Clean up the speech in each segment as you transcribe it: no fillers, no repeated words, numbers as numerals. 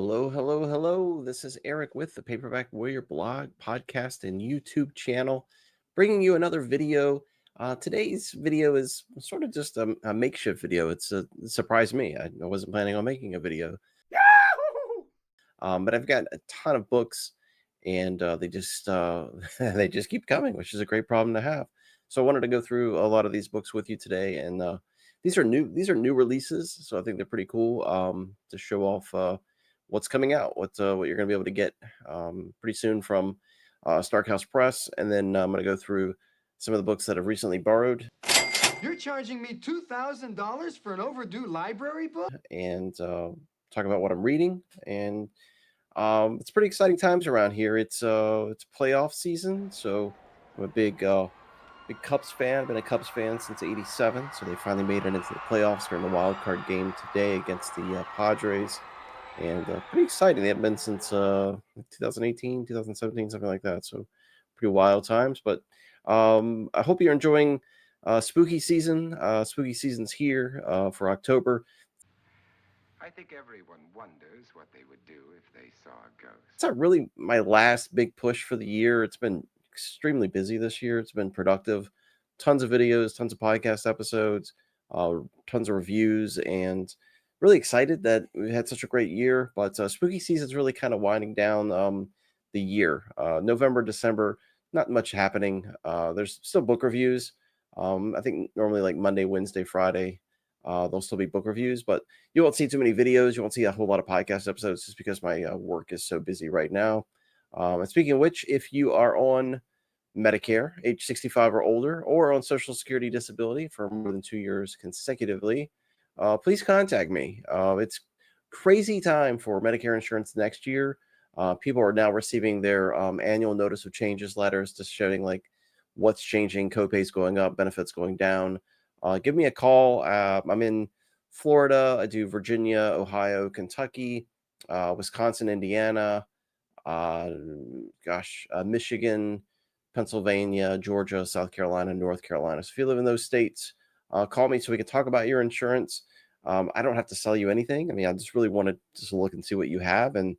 Hello, hello, hello. This is Eric with the Paperback Warrior blog, podcast, and YouTube channel, bringing you another video. Today's video is sort of just a makeshift video. It surprised me. I wasn't planning on making a video, but I've got a ton of books, and they just they just keep coming, which is a great problem to have. So I wanted to go through a lot of these books with you today, and these are new. These are new releases, so I think they're pretty cool to show off what's coming out, what you're going to be able to get pretty soon from Starkhouse Press, and then I'm going to go through some of the books that I've recently borrowed You're charging me $2,000 for an overdue library book? and talk about what I'm reading. And it's pretty exciting times around here. It's playoff season, so I'm a big Cubs fan. I've been a Cubs fan since '87, so they finally made it into the playoffs. They're in the wild card game today against the Padres, and pretty exciting. They haven't been since 2018, 2017, something like that. So pretty wild times. But I hope you're enjoying spooky season. Spooky season's here for October. I think everyone wonders what they would do if they saw a ghost. It's not really my last big push for the year. It's been extremely busy this year. It's been productive. Tons of videos, tons of podcast episodes, tons of reviews, and really excited that we had such a great year. But spooky season is really kind of winding down the year. November, December, not much happening. There's still book reviews. I think normally like Monday, Wednesday, Friday, there'll still be book reviews, but you won't see too many videos. You won't see a whole lot of podcast episodes just because my work is so busy right now. And speaking of which, if you are on Medicare, age 65 or older, or on Social Security disability for more than 2 years consecutively, please contact me. It's crazy time for Medicare insurance next year. People are now receiving their annual notice of changes letters just showing like what's changing, copays going up, benefits going down. Give me a call. I'm in Florida. I do Virginia, Ohio, Kentucky, Wisconsin, Indiana, Michigan, Pennsylvania, Georgia, South Carolina, North Carolina. So if you live in those states, call me so we can talk about your insurance. I don't have to sell you anything. I mean, I just really want to just look and see what you have and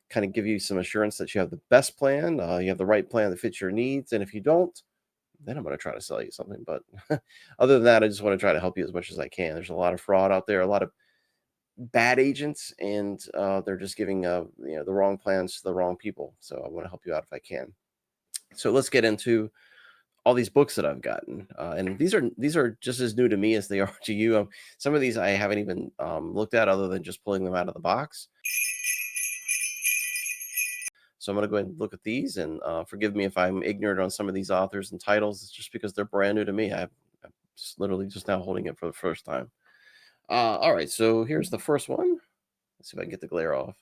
kind of give you some assurance that you have the best plan. You have the right plan that fits your needs. And if you don't, then I'm going to try to sell you something. But other than that, I just want to try to help you as much as I can. There's a lot of fraud out there, a lot of bad agents, and they're just giving the wrong plans to the wrong people. So I want to help you out if I can. So let's get into all these books that I've gotten, and these are just as new to me as they are to you. Some of these I haven't even looked at other than just pulling them out of the box. So I'm going to go ahead and look at these, and forgive me if I'm ignorant on some of these authors and titles. It's just because they're brand new to me. I'm just literally just now holding it for the first time. All right, so here's the first one. Let's see if I can get the glare off.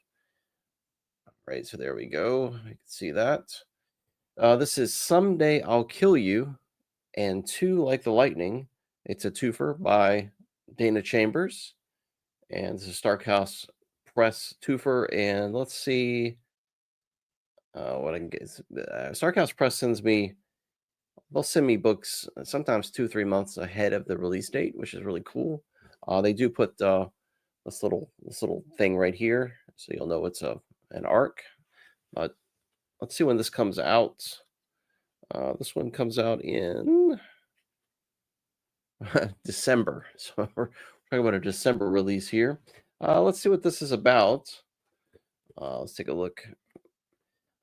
All right, so there we go. I can see that. This is Someday I'll Kill You and Two Like the Lightning. It's a twofer by Dana Chambers, and this is Starkhouse Press twofer. And let's see what I can get. Starkhouse Press they'll send me books sometimes 2-3 months ahead of the release date, which is really cool. They do put this little thing right here, so you'll know it's an arc. But let's see when this comes out. This one comes out in December, so we're talking about a December release here. Let's see what this is about. Let's take a look.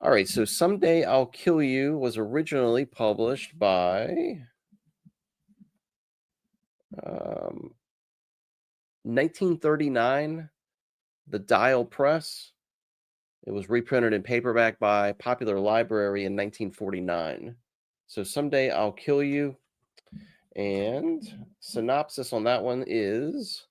All right, so Someday I'll Kill You was originally published by 1939, the Dial Press. It was reprinted in paperback by Popular Library in 1949. So Someday I'll Kill You. And synopsis on that one is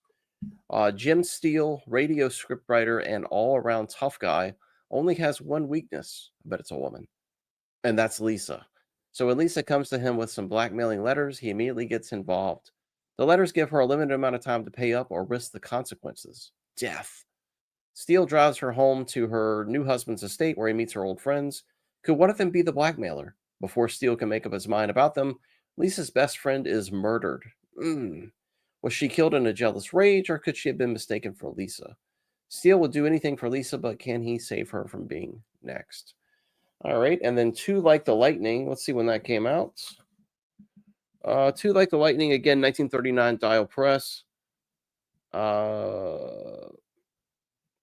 Jim Steele, radio scriptwriter and all-around tough guy, only has one weakness, but it's a woman. And that's Lisa. So when Lisa comes to him with some blackmailing letters, he immediately gets involved. The letters give her a limited amount of time to pay up or risk the consequences. Death. Steele drives her home to her new husband's estate where he meets her old friends. Could one of them be the blackmailer? Before Steele can make up his mind about them, Lisa's best friend is murdered. Was she killed in a jealous rage, or could she have been mistaken for Lisa? Steele would do anything for Lisa, but can he save her from being next? All right, and then Two Like the Lightning. Let's see when that came out. Two Like the Lightning, again, 1939, Dial Press.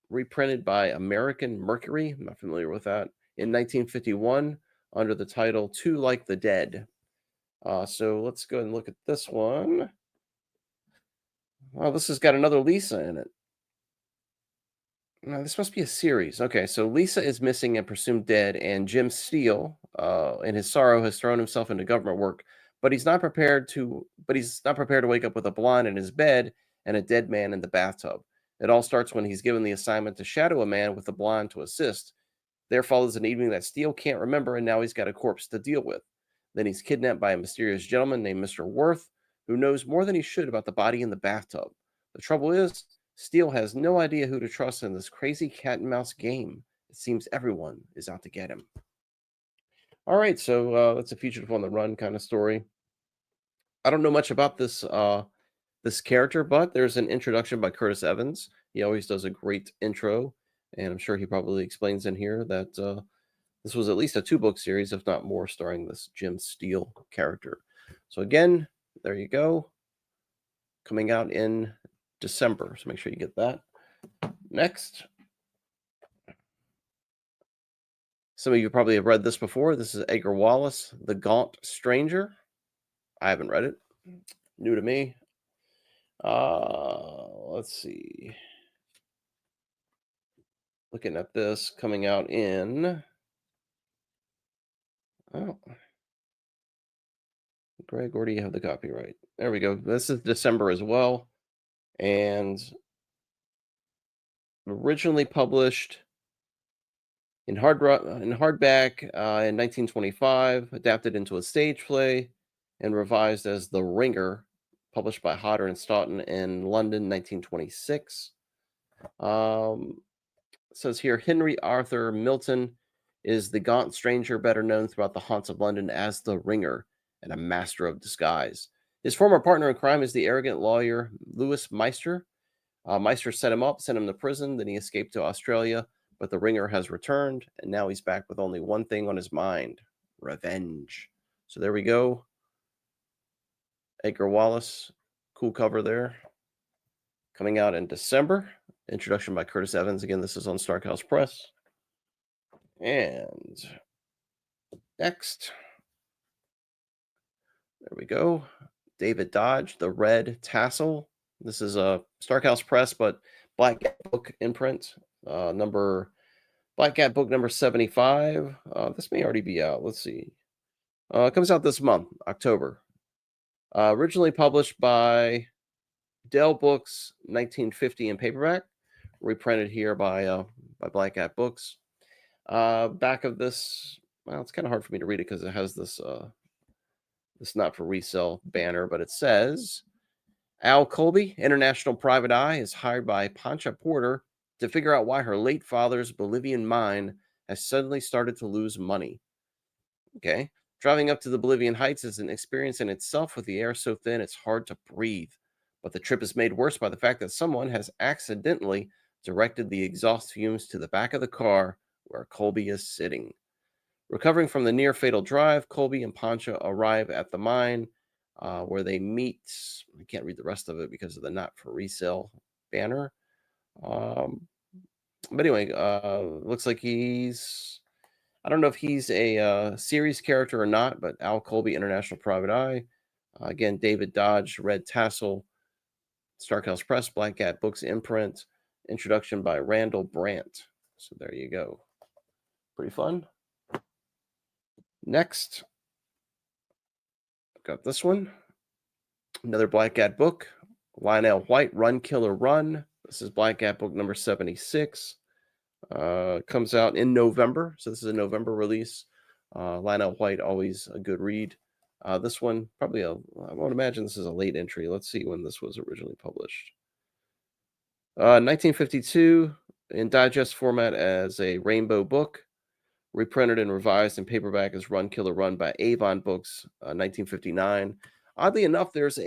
Reprinted by American Mercury. I'm not familiar with that. In 1951, under the title Two Like the Dead. So let's go and look at this one. Well, this has got another Lisa in it. No, this must be a series. Okay, so Lisa is missing and presumed dead, and Jim Steele, in his sorrow, has thrown himself into government work. But he's not prepared to. But he's not prepared to wake up with a blonde in his bed and a dead man in the bathtub. It all starts when he's given the assignment to shadow a man with a blonde to assist. There follows an evening that Steele can't remember, and now he's got a corpse to deal with. Then he's kidnapped by a mysterious gentleman named Mr. Worth, who knows more than he should about the body in the bathtub. The trouble is, Steele has no idea who to trust in this crazy cat and mouse game. It seems everyone is out to get him. All right, so that's a fugitive on the run kind of story. I don't know much about this character, but there's an introduction by Curtis Evans. He always does a great intro, and I'm sure he probably explains in here that this was at least a 2-book series, if not more, starring this Jim Steele character. So again, there you go. Coming out in December, so make sure you get that. Next. Some of you probably have read this before. This is Edgar Wallace, The Gaunt Stranger. I haven't read it. New to me. Let's see. Looking at this, coming out in... Oh. Greg, where do you have the copyright? There we go. This is December as well. And originally published in hardback in 1925, adapted into a stage play, and revised as The Ringer, published by Hodder and Stoughton in London, 1926. It says here, Henry Arthur Milton is the gaunt stranger better known throughout the haunts of London as The Ringer and a master of disguise. His former partner in crime is the arrogant lawyer Louis Meister. Meister set him up, sent him to prison, then he escaped to Australia, but the Ringer has returned, and now he's back with only one thing on his mind: revenge. So there we go. Edgar Wallace, cool cover there. Coming out in December. Introduction by Curtis Evans. Again, this is on Starkhouse Press. And next. There we go. David Dodge, The Red Tassel. This is a Starkhouse Press, but Black Cat Book imprint. Black Cat Book number 75. This may already be out. Let's see. It comes out this month, October. Originally published by Dell Books, 1950 in paperback. Reprinted here by Black Cat Books. Back of this, well, it's kind of hard for me to read it because it has this this not for resale banner, but it says, Al Colby, international private eye, is hired by Pancha Porter to figure out why her late father's Bolivian mine has suddenly started to lose money. Okay. Driving up to the Bolivian heights is an experience in itself with the air so thin it's hard to breathe. But the trip is made worse by the fact that someone has accidentally directed the exhaust fumes to the back of the car where Colby is sitting. Recovering from the near fatal drive, Colby and Pancha arrive at the mine where they meet. I can't read the rest of it because of the not for resale banner. But anyway, looks like I don't know if he's a series character or not, but Al Colby, International Private Eye. Again, David Dodge, Red Tassel, Starkhouse Press, Black Cat Books imprint. Introduction by Randall Brandt. So there you go. Pretty fun. Next, I've got this one. Another Black Cat book. Lionel White, Run Killer Run. This is Black Cat book number 76. Comes out in November. So this is a November release. Lionel White, always a good read. This one, I would imagine this is a late entry. Let's see when this was originally published. 1952 in digest format as a rainbow book. Reprinted and revised in paperback as Run Killer Run by Avon Books, 1959. Oddly enough, there's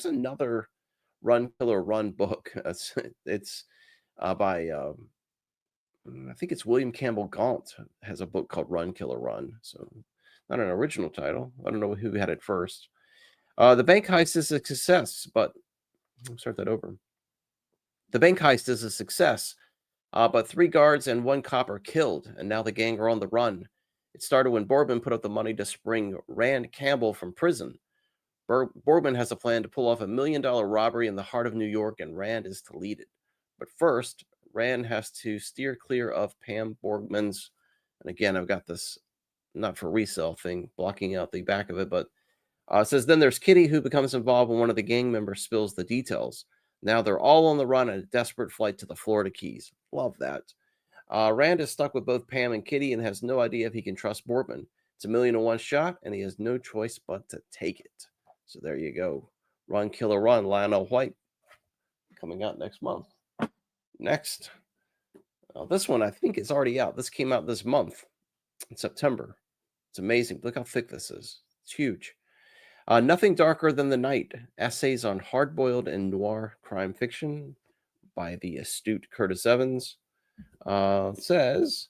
another Run Killer Run book. It's by I think it's William Campbell Gaunt has a book called Run Killer Run. So not an original title. I don't know who had it first. The bank heist is a success, but let me start that over. The bank heist is a success, but 3 guards and 1 cop are killed, and now the gang are on the run. It started when Boardman put up the money to spring Rand Campbell from prison. Boardman has a plan to pull off $1 million robbery in the heart of New York, and Rand is to lead it. But first, Rand has to steer clear of Pam Boardman's, and again, I've got this not for resale thing blocking out the back of it, but it says, then there's Kitty, who becomes involved when one of the gang members spills the details. Now they're all on the run in a desperate flight to the Florida Keys. Love that. Rand is stuck with both Pam and Kitty and has no idea if he can trust Boardman. It's $1,000,000 shot, and he has no choice but to take it. So there you go. Run, Killer, Run, Lionel White, coming out next month. Next. This one, I think, is already out. This came out this month in September. It's amazing. Look how thick this is. It's huge. Nothing Darker Than the Night, Essays on Hard-Boiled and Noir Crime Fiction by the astute Curtis Evans. Says,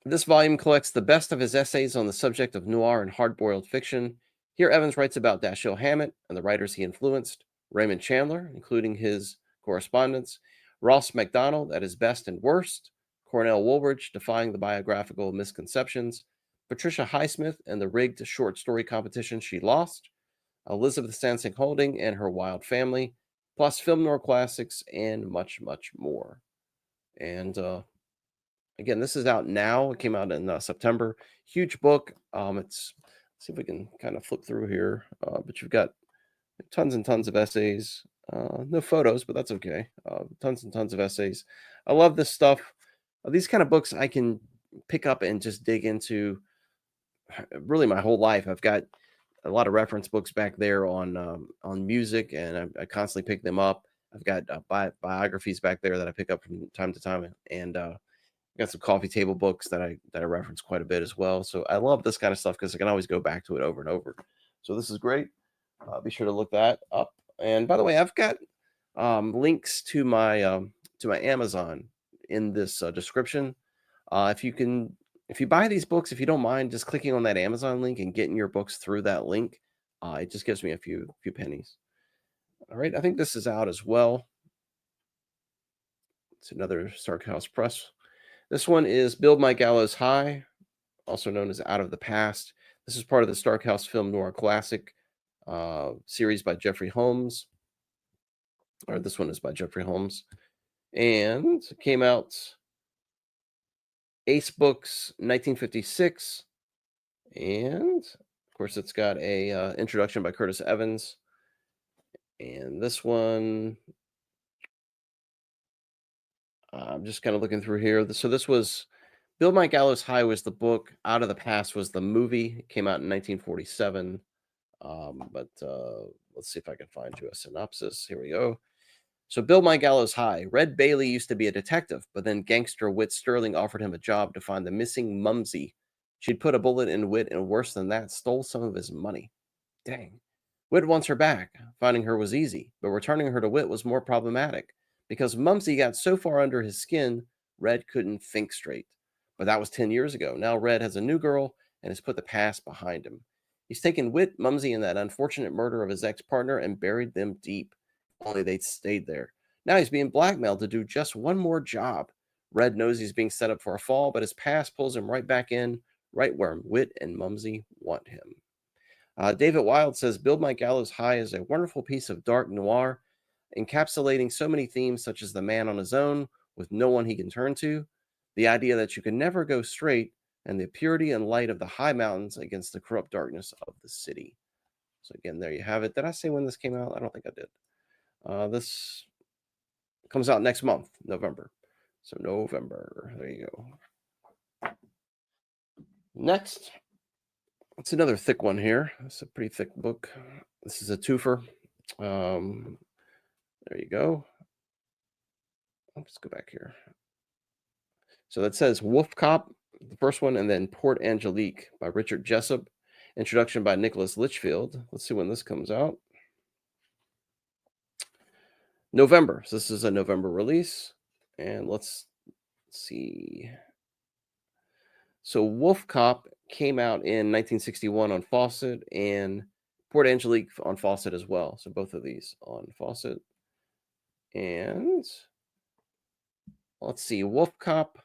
this volume collects the best of his essays on the subject of noir and hard-boiled fiction. Here, Evans writes about Dashiell Hammett and the writers he influenced, Raymond Chandler, including his correspondence, Ross MacDonald at his best and worst, Cornell Woolridge defying the biographical misconceptions, Patricia Highsmith and the rigged short story competition she lost, Elizabeth Stansing Holding and Her Wild Family, plus film noir classics and much, much more. And again, this is out now. It came out in September. Huge book. Let's see if we can kind of flip through here. But you've got tons and tons of essays. No photos, but that's okay. Tons and tons of essays. I love this stuff. These kind of books I can pick up and just dig into really my whole life. I've got a lot of reference books back there on music, and I constantly pick them up. I've got biographies back there that I pick up from time to time, and got some coffee table books that I reference quite a bit as well. So I love this kind of stuff because I can always go back to it over and over. So this is great. Be sure to look that up. And by the way, I've got links to my Amazon in this description. If you buy these books, if you don't mind just clicking on that Amazon link and getting your books through that link, it just gives me a few pennies. All right, I think this is out as well. It's another Stark House Press. This one is Build My Gallows High, also known as Out of the Past. This is part of the Stark House Film Noir Classic series by Jeffrey Holmes. Or this one is by Jeffrey Holmes. And it came out Ace Books 1956. And of course, it's got a introduction by Curtis Evans. And this one, I'm just kind of looking through here. So this was Build My Gallows High was the book. Out of the Past was the movie. It came out in 1947. But let's see if I can find you a synopsis. Here we go. So Build My Gallows High. Red Bailey used to be a detective, but then gangster Whit Sterling offered him a job to find the missing Mumsy. She'd put a bullet in Whit, and worse than that, stole some of his money. Dang. Whit wants her back. Finding her was easy, but returning her to Whit was more problematic. Because Mumsy got so far under his skin, Red couldn't think straight. But that was 10 years ago. Now Red has a new girl and has put the past behind him. He's taken Whit, Mumsy, and that unfortunate murder of his ex-partner and buried them deep. If only they'd stayed there. Now he's being blackmailed to do just one more job. Red knows he's being set up for a fall, but his past pulls him right back in, right where Whit and Mumsy want him. David Wilde says, Build My Gallows High is a wonderful piece of dark noir, encapsulating so many themes such as the man on his own with no one he can turn to, the idea that you can never go straight, and the purity and light of the high mountains against the corrupt darkness of the city. So again, there you have it. Did I say when this came out? I don't think I did. This comes out next month, November. So November. There you go. Next. It's another thick one here. It's a pretty thick book. This is a twofer. There you go. Let's go back here. So that says Wolf Cop, the first one, and then Port Angelique by Richard Jessup. Introduction by Nicholas Litchfield. Let's see when this comes out. November. So this is a November release. And let's see. So Wolf Cop came out in 1961 on Fawcett and Port Angelique on Fawcett as well. So both of these on Fawcett. And let's see. Wolf Cop.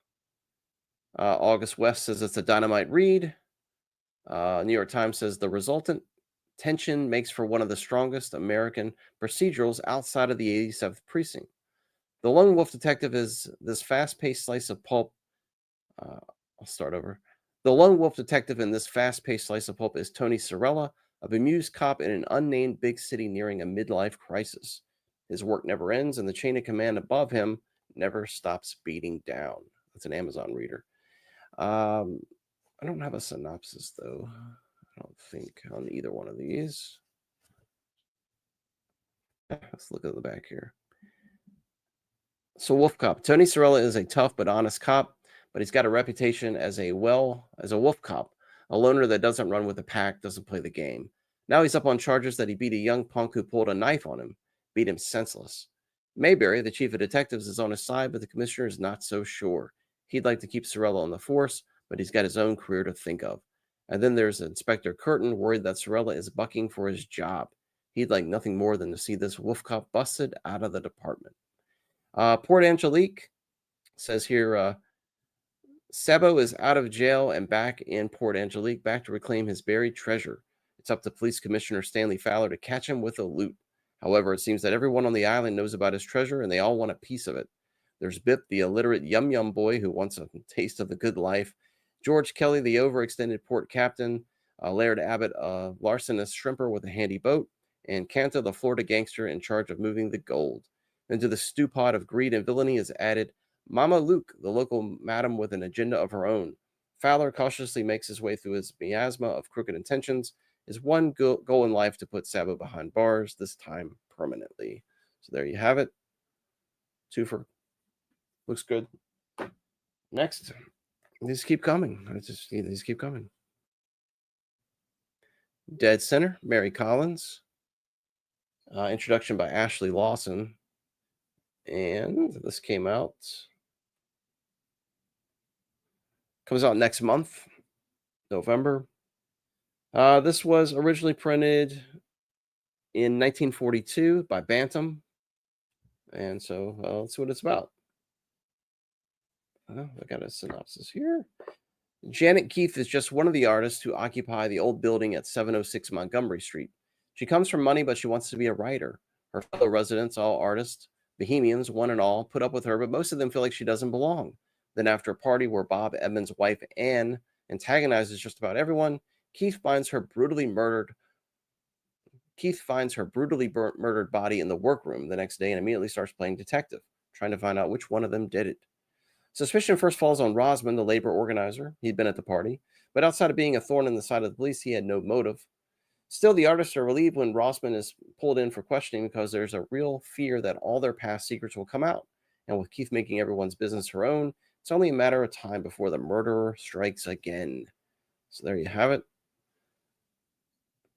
August West says it's a dynamite read. New York Times says the resultant tension makes for one of the strongest American procedurals outside of the 87th precinct. The Lone Wolf Detective is this fast-paced slice of pulp. I'll start over. The Lone Wolf Detective in this fast-paced slice of pulp is Tony Sorella, a bemused cop in an unnamed big city nearing a midlife crisis. His work never ends, and the chain of command above him never stops beating down. That's an Amazon reader. I don't have a synopsis, though. I don't think on either one of these. Let's look at the back here. So Wolf Cop. Tony Sorella is a tough but honest cop, but he's got a reputation as a wolf cop, a loner that doesn't run with the pack, doesn't play the game. Now he's up on charges that he beat a young punk who pulled a knife on him, beat him senseless. Mayberry, the chief of detectives, is on his side, but the commissioner is not so sure. He'd like to keep Sorella on the force, but he's got his own career to think of. And then there's Inspector Curtin, worried that Sorella is bucking for his job. He'd like nothing more than to see this wolf cop busted out of the department. Port Angelique says here, Sabo is out of jail and back in Port Angelique, back to reclaim his buried treasure. It's up to Police Commissioner Stanley Fowler to catch him with a loot. However, it seems that everyone on the island knows about his treasure and they all want a piece of it. There's Bip, the illiterate yum-yum boy who wants a taste of the good life. George Kelly, the overextended port captain. Laird Abbott, a larcenous shrimper with a handy boat. And Canto, the Florida gangster in charge of moving the gold. Into the stew pot of greed and villainy is added Mama Luke, the local madam with an agenda of her own. Fowler cautiously makes his way through his miasma of crooked intentions. His one goal in life to put Sabo behind bars, this time permanently. So there you have it. Two for looks good. Next, these keep coming. These keep coming. Dead Center, Mary Collins. Introduction by Ashley Lawson. And this comes out next month, November. This was originally printed in 1942 by Bantam. And so let's see what it's about. I got a synopsis here. Janet Keith is just one of the artists who occupy the old building at 706 Montgomery Street. She comes from money, but she wants to be a writer. Her fellow residents, all artists, bohemians, one and all, put up with her, but most of them feel like she doesn't belong. Then after a party where Bob Edmonds' wife, Anne, antagonizes just about everyone, Keith finds her brutally murdered body in the workroom the next day and immediately starts playing detective, trying to find out which one of them did it. Suspicion first falls on Rosman, the labor organizer. He'd been at the party, but outside of being a thorn in the side of the police, he had no motive. Still, the artists are relieved when Rosman is pulled in for questioning because there's a real fear that all their past secrets will come out. And with Keith making everyone's business her own, it's only a matter of time before the murderer strikes again. So there you have it.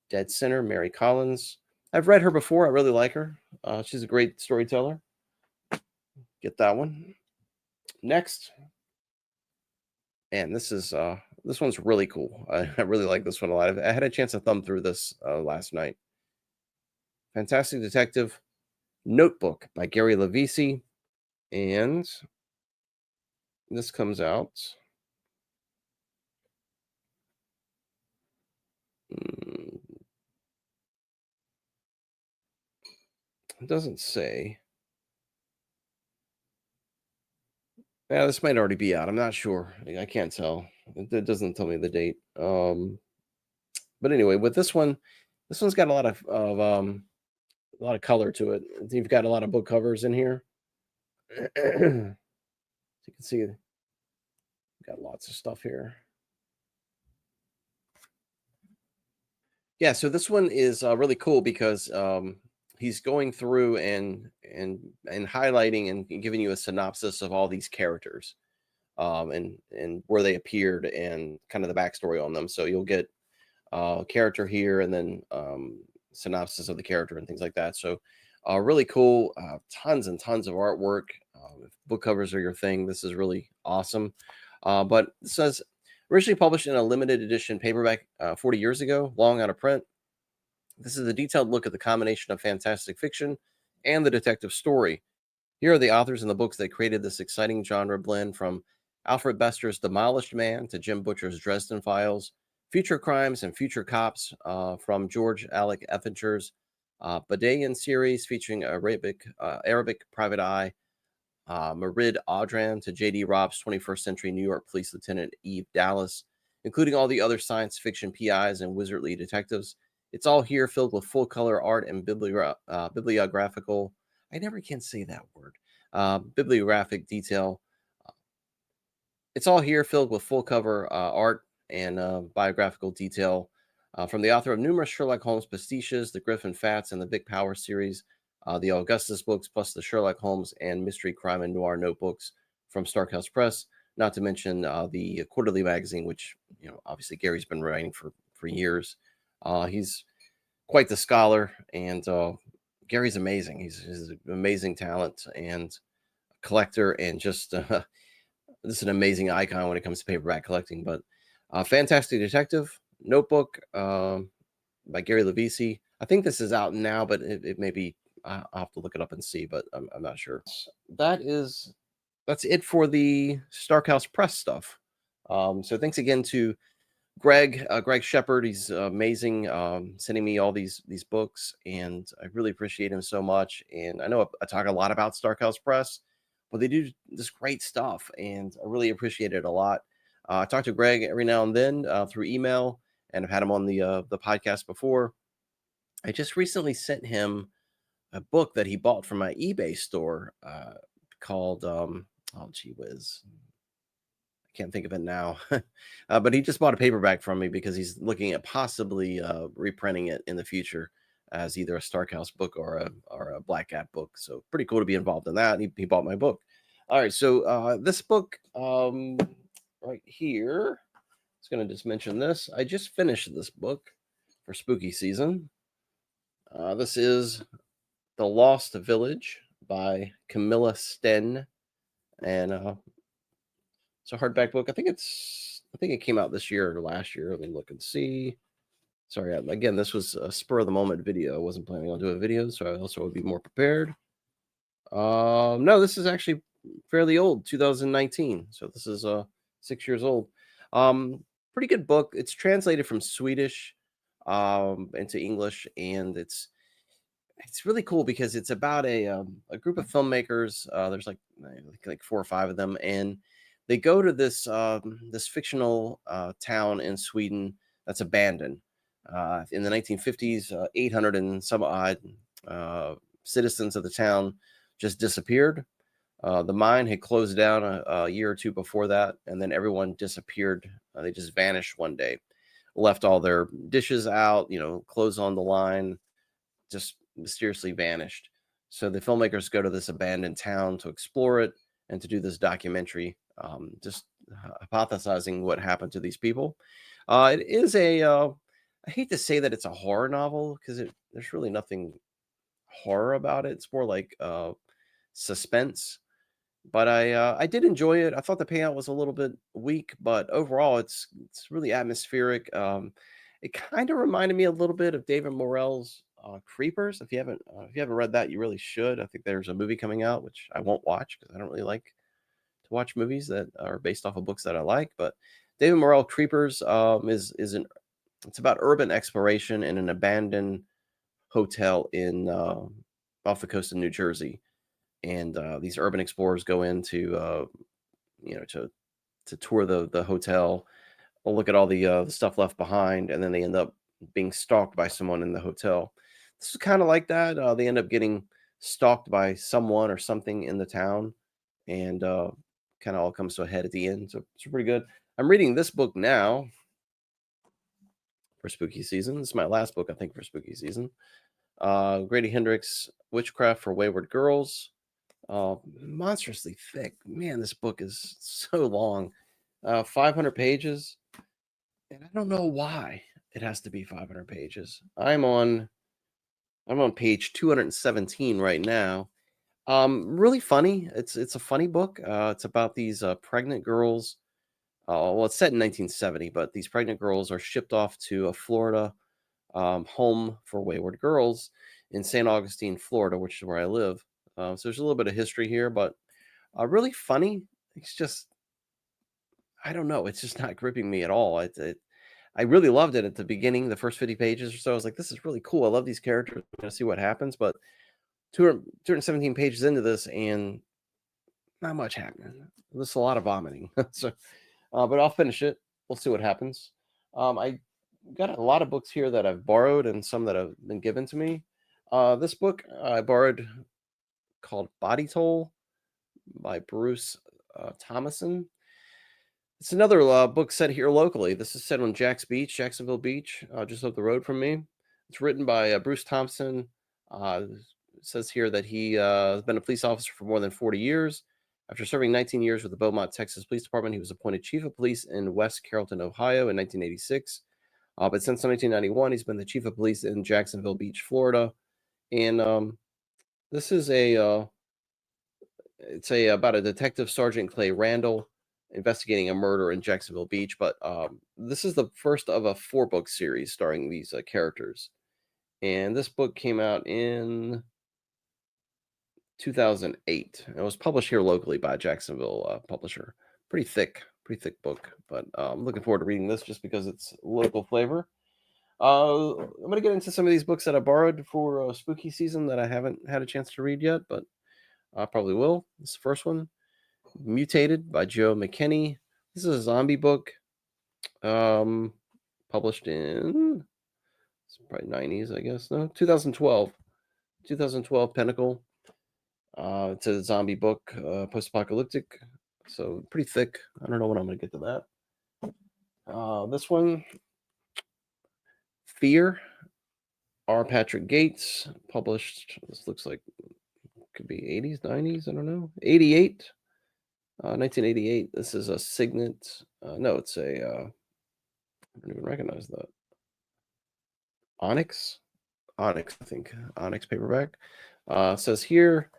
Dead Center, Mary Collins. I've read her before. I really like her. She's a great storyteller. Get that one. Next. And this one's really cool. I really like this one a lot. I had a chance to thumb through this last night. Fantastic Detective Notebook by Gary Levisi. And this comes out. It doesn't say. Yeah, this might already be out. I'm not sure. I can't tell. It doesn't tell me the date. But anyway, with this one's got a lot of color to it. You've got a lot of book covers in here. So you can see, you've got lots of stuff here. Yeah, so this one is really cool because he's going through and highlighting and giving you a synopsis of all these characters, and where they appeared and kind of the backstory on them. So you'll get character here and then synopsis of the character and things like that. So Really cool. Tons and tons of artwork. If book covers are your thing, this is really awesome. But it says originally published in a limited edition paperback 40 years ago, long out of print. This is a detailed look at the combination of fantastic fiction and the detective story. Here are the authors and the books that created this exciting genre blend, from Alfred Bester's Demolished Man to Jim Butcher's Dresden Files, Future Crimes and Future Cops, from George Alec Effinger's Badayan series featuring Arabic Private Eye, Marid Audran to J.D. Robb's 21st Century New York Police Lieutenant Eve Dallas, including all the other science fiction PIs and wizardly detectives. It's all here, filled with full color art and bibliographical. I never can say that word. Bibliographic detail. It's all here, filled with full cover art and biographical detail from the author of numerous Sherlock Holmes pastiches, the Griffin Fats and the Vic Power series, the Augustus books, plus the Sherlock Holmes and Mystery Crime and Noir notebooks from Starkhouse Press. Not to mention the quarterly magazine, which obviously Gary's been writing for years. He's quite the scholar, and Gary's amazing. He's an amazing talent and collector, and just this is an amazing icon when it comes to paperback collecting. But Fantastic Detective Notebook by Gary Levisi. I think this is out now, but it may be. I'll have to look it up and see, but I'm not sure. That's it for the Starkhouse Press stuff. So thanks again to Greg Shepard. He's amazing, sending me all these books, and I really appreciate him so much. And I know I talk a lot about Starkhouse Press, but they do this great stuff, and I really appreciate it a lot. I talk to Greg every now and then through email, and I've had him on the podcast before. I just recently sent him a book that he bought from my eBay store called oh gee whiz, I can't think of it now. But he just bought a paperback from me because he's looking at possibly reprinting it in the future as either a Starkhouse book or a Black Cat book. So pretty cool to be involved in that. He bought my book. All right, so this book right here, I was going to just mention this. I just finished this book for spooky season. This is The Lost Village by Camilla Sten, and it's a hardback book. I think it came out this year or last year. Let me look and see. Sorry, again, this was a spur of the moment video. I wasn't planning on doing a video, so I also would be more prepared. No, this is actually fairly old, 2019. So this is 6 years old. Pretty good book. It's translated from Swedish into English, and it's really cool because it's about a group of filmmakers. There's like 4 or 5 of them, and they go to this fictional town in Sweden that's abandoned. In the 1950s, 800 and some odd citizens of the town just disappeared. The mine had closed down a year or two before that, and then everyone disappeared. They just vanished one day, left all their dishes out, clothes on the line, just mysteriously vanished. So the filmmakers go to this abandoned town to explore it and to do this documentary, just hypothesizing what happened to these people. It is I hate to say that it's a horror novel because there's really nothing horror about it. It's more like suspense. But I did enjoy it. I thought the payout was a little bit weak, but overall it's really atmospheric. It kind of reminded me a little bit of David Morrell's Creepers. If you haven't read that, you really should. I think there's a movie coming out which I won't watch because I don't really like to watch movies that are based off of books that I like. But David Morrell Creepers it's about urban exploration in an abandoned hotel in off the coast of New Jersey, and these urban explorers go in to tour the hotel, look at all the stuff left behind, and then they end up being stalked by someone in the hotel. This is kind of like that. They end up getting stalked by someone or something in the town, and kind of all comes to a head at the end. So it's pretty good. I'm reading this book now for spooky season. This is my last book, I think, for spooky season. Grady Hendrix, Witchcraft for Wayward Girls. Monstrously thick. Man, this book is so long. 500 pages. And I don't know why it has to be 500 pages. I'm on, I'm on page 217 right now. Really funny. It's a funny book. It's about these pregnant girls. Well, it's set in 1970, but these pregnant girls are shipped off to a Florida home for wayward girls in St. Augustine, Florida, which is where I live. So there's a little bit of history here, but really funny. It's just, I don't know. It's just not gripping me at all. I really loved it at the beginning, the first 50 pages or so. I was like, this is really cool. I love these characters. I'm going to see what happens. But 217 pages into this, and not much happening. There's a lot of vomiting. So, but I'll finish it. We'll see what happens. I got a lot of books here that I've borrowed and some that have been given to me. This book I borrowed called Body Toll by Bruce Thomason. It's another book set here locally. This is set on Jacksonville Beach, just up the road from me. It's written by Bruce Thompson. It says here that he has been a police officer for more than 40 years. After serving 19 years with the Beaumont, Texas Police Department, he was appointed chief of police in West Carrollton, Ohio in 1986. But since 1991, he's been the chief of police in Jacksonville Beach, Florida. And this is it's about a detective, Sergeant Clay Randall, investigating a murder in Jacksonville Beach. But this is the first of a 4-book series starring these characters. And this book came out in 2008. It was published here locally by a Jacksonville publisher. Pretty thick book. But I'm looking forward to reading this just because it's local flavor. I'm going to get into some of these books that I borrowed for spooky season that I haven't had a chance to read yet, but I probably will. This first one, Mutated by Joe McKinney. This is a zombie book, published in it's probably 90s, I guess. No, 2012. 2012 Pinnacle. It's a zombie book, post-apocalyptic, so pretty thick. I don't know when I'm going to get to that. This one, Fear, R. Patrick Gates, published. This looks like could be 80s, 90s. I don't know. 88. 1988. This is a Signet. No, it's a. I don't even recognize that. Onyx. Onyx, I think. Onyx paperback. Says here,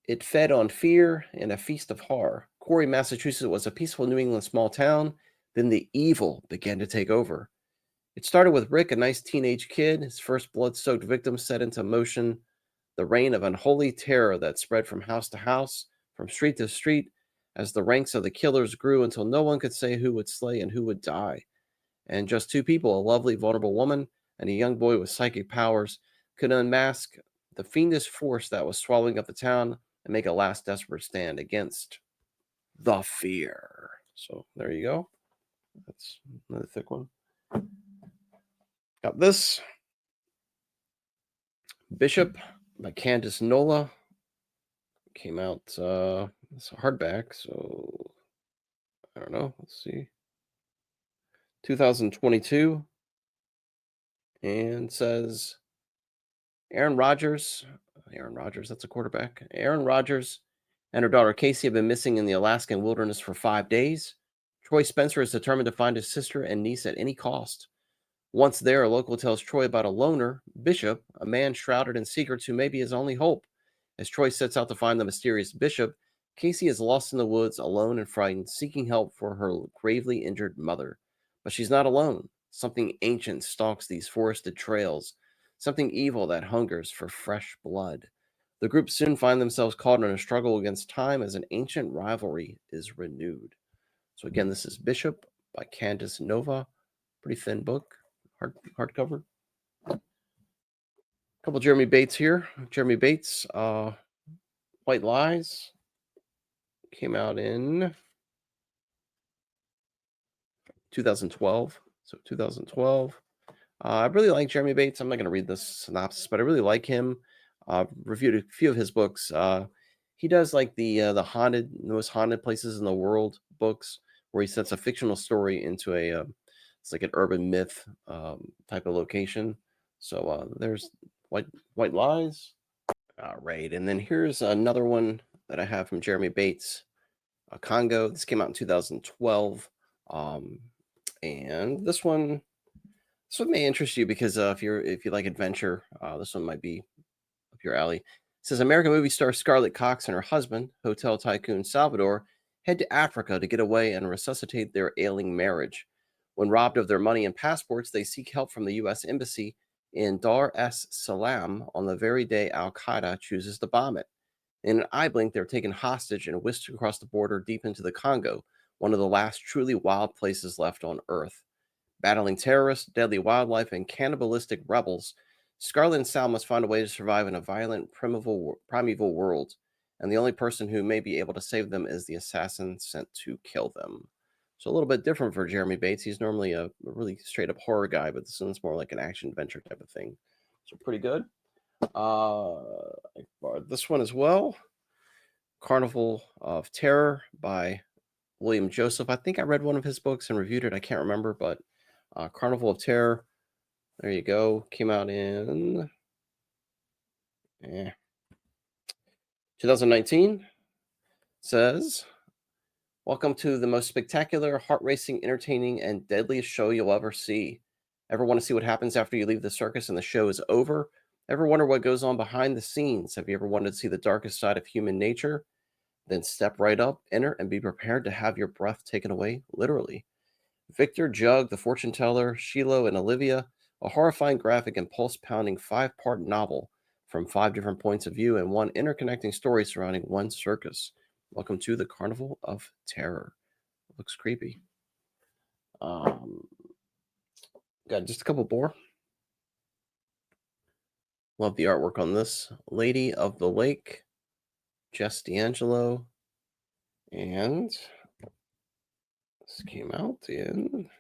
it fed on fear and a feast of horror. Corey, Massachusetts was a peaceful New England small town. Then the evil began to take over. It started with Rick, a nice teenage kid. His first blood-soaked victim set into motion the reign of unholy terror that spread from house to house, from street to street, as the ranks of the killers grew until no one could say who would slay and who would die. And just 2 people, a lovely, vulnerable woman and a young boy with psychic powers, could unmask the fiendish force that was swallowing up the town and make a last desperate stand against the fear. So there you go. That's another thick one. Got this. Bishop by Candace Nola. Came out, it's a hardback, so I don't know. Let's see. 2022. And says Aaron Rodgers, that's a quarterback. Aaron Rodgers and her daughter Casey have been missing in the Alaskan wilderness for 5 days. Troy Spencer is determined to find his sister and niece at any cost. Once there, a local tells Troy about a loner, Bishop, a man shrouded in secrets who may be his only hope. As Troy sets out to find the mysterious Bishop, Casey is lost in the woods, alone and frightened, seeking help for her gravely injured mother. But she's not alone. Something ancient stalks these forested trails, something evil that hungers for fresh blood. The group soon find themselves caught in a struggle against time as an ancient rivalry is renewed. So again, this is Bishop by Candace Nova. Pretty thin book, hardcover. A couple Jeremy Bates here. Jeremy Bates, White Lies, came out in 2012. So 2012. I really like Jeremy Bates. I'm not going to read this synopsis, but I really like him. Reviewed a few of his books. He does like the most haunted places in the world books, where he sets a fictional story into it's like an urban myth type of location. So there's White Lies. All right, and then here's another one that I have from Jeremy Bates, Congo. This came out in 2012, and this one This one may interest you because if you like adventure, this one might be up your alley. It says American movie star Scarlett Cox and her husband, hotel tycoon Salvador, head to Africa to get away and resuscitate their ailing marriage. When robbed of their money and passports, they seek help from the U.S. Embassy in Dar es Salaam on the very day Al Qaeda chooses to bomb it. In an eye blink, they're taken hostage and whisked across the border deep into the Congo, one of the last truly wild places left on Earth. Battling terrorists, deadly wildlife, and cannibalistic rebels, Scarlet and Sal must find a way to survive in a violent, primeval world, and the only person who may be able to save them is the assassin sent to kill them. So a little bit different for Jeremy Bates. He's normally a really straight up horror guy, but this one's more like an action adventure type of thing. So pretty good. I borrowed this one as well. Carnival of Terror by William Joseph. I think I read one of his books and reviewed it. I can't remember, but Carnival of Terror. There you go. Came out in 2019. Says, welcome to the most spectacular, heart racing, entertaining, and deadliest show you'll ever see. Ever want to see what happens after you leave the circus and the show is over? Ever wonder what goes on behind the scenes? Have you ever wanted to see the darkest side of human nature? Then step right up, enter, and be prepared to have your breath taken away, literally. Victor, Jug, the fortune teller, Shiloh, and Olivia, a horrifying, graphic, and pulse pounding 5-part novel from 5 different points of view and one interconnecting story surrounding one circus. Welcome to the Carnival of Terror. Looks creepy. Got just a couple more. Love the artwork on this. Lady of the Lake, Jess D'Angelo, and this came out in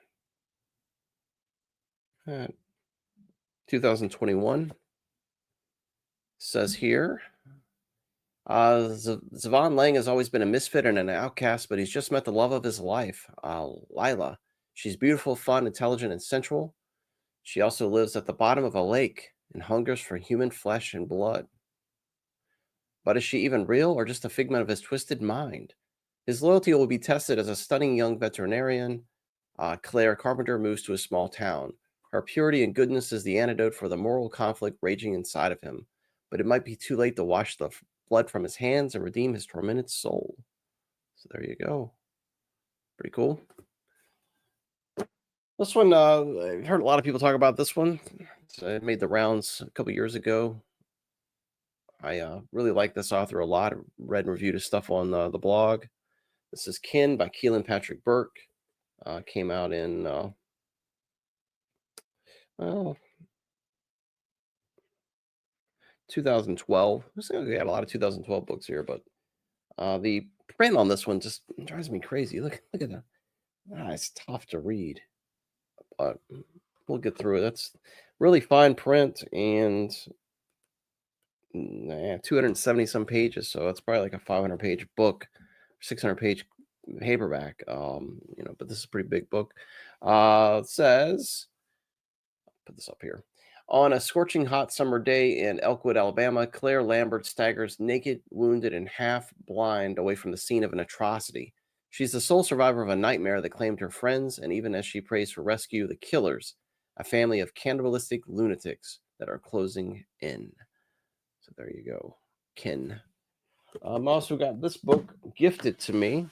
2021. Says here, Zavon Lang has always been a misfit and an outcast, but he's just met the love of his life, Lila. She's beautiful, fun, intelligent, and sensual. She also lives at the bottom of a lake and hungers for human flesh and blood. But is she even real or just a figment of his twisted mind? His loyalty will be tested as a stunning young veterinarian, Claire Carpenter, moves to a small town. Her purity and goodness is the antidote for the moral conflict raging inside of him, but it might be too late to wash the blood from his hands and redeem his tormented soul. So there you go. Pretty cool. This one, I've heard a lot of people talk about this one. It made the rounds a couple years ago. I really like this author a lot. Read and reviewed his stuff on the blog. This is Kin by Keelan Patrick Burke. Came out in 2012. We got a lot of 2012 books here, but the print on this one just drives me crazy. Look at that. It's tough to read, but we'll get through it. That's really fine print and 270 some pages, so it's probably like a 500-page book, 600-page paperback. But this is a pretty big book. It says, put this up here. On a scorching hot summer day in Elkwood, Alabama, Claire Lambert staggers naked, wounded, and half blind away from the scene of an atrocity. She's the sole survivor of a nightmare that claimed her friends, and even as she prays for rescue, the killers, a family of cannibalistic lunatics that are closing in. So there you go, Ken. Also got this book gifted to me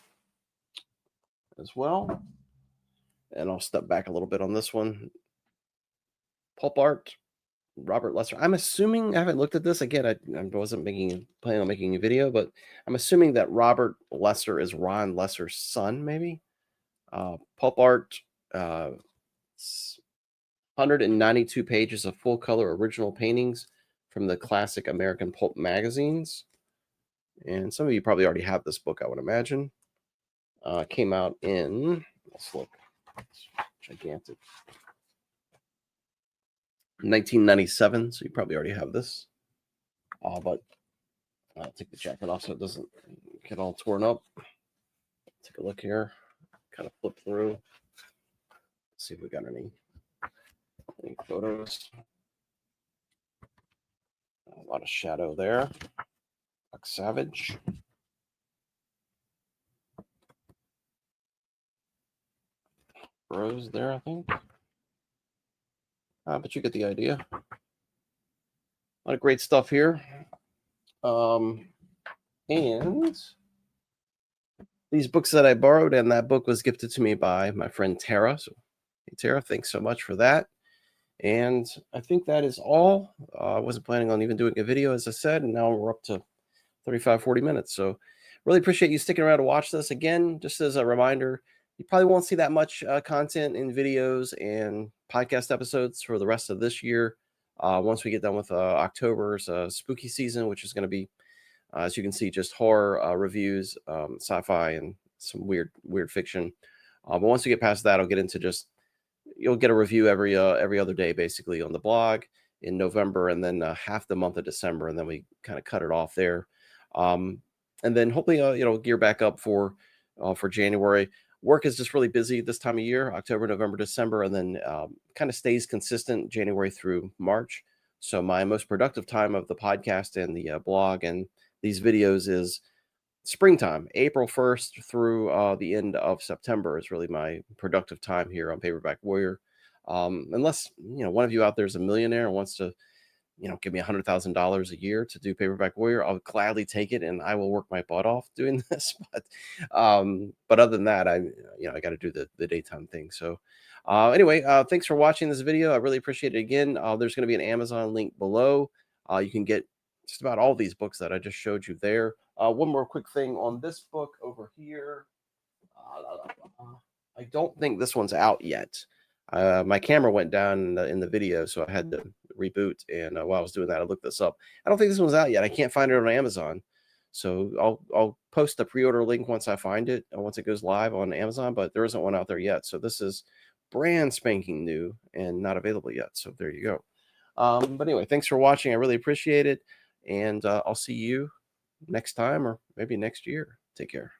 as well. And I'll step back a little bit on this one. Pulp art, Robert Lesser. I'm assuming, I haven't looked at this again. I wasn't planning on making a video, but I'm assuming that Robert Lesser is Ron Lesser's son, maybe. Pulp art, 192 pages of full color original paintings from the classic American pulp magazines. And some of you probably already have this book, I would imagine. Came out in, let's look, it's gigantic. 1997, so you probably already have this. But I'll take the jacket off so it doesn't get all torn up. Take a look here. Kind of flip through. See if we got any photos. A lot of shadow there. Buck Savage. Rose there, I think. But you get the idea. A lot of great stuff here. And these books that I borrowed, and that book was gifted to me by my friend Tara. So, hey, Tara, thanks so much for that. And I think that is all. I wasn't planning on even doing a video, as I said, and now we're up to 35, 40 minutes. So really appreciate you sticking around to watch this. Again, just as a reminder, you probably won't see that much content in videos and podcast episodes for the rest of this year. Once we get done with October's spooky season, which is going to be, as you can see, just horror reviews, sci-fi, and some weird fiction. But once we get past that, I'll get into just, you'll get a review every other day, basically, on the blog in November, and then half the month of December, and then we kind of cut it off there. And then hopefully, gear back up for January. Work is just really busy this time of year, October, November, December, and then kind of stays consistent January through March. So my most productive time of the podcast and the blog and these videos is springtime, April 1st through the end of September is really my productive time here on Paperback Warrior. Unless, one of you out there is a millionaire and wants to, give me $100,000 a year to do Paperback Warrior, I'll gladly take it, and I will work my butt off doing this. But other than that, I got to do the daytime thing. So anyway, thanks for watching this video. I really appreciate it. Again, there's going to be an Amazon link below. You can get just about all these books that I just showed you there. One more quick thing on this book over here. I don't think this one's out yet. My camera went down in the video, so I had to reboot. And while I was doing that, I looked this up. I don't think this one's out yet. I can't find it on Amazon. So I'll post the pre-order link once I find it, once it goes live on Amazon, but there isn't one out there yet. So this is brand spanking new and not available yet. So there you go. But anyway, thanks for watching. I really appreciate it. And I'll see you next time, or maybe next year. Take care.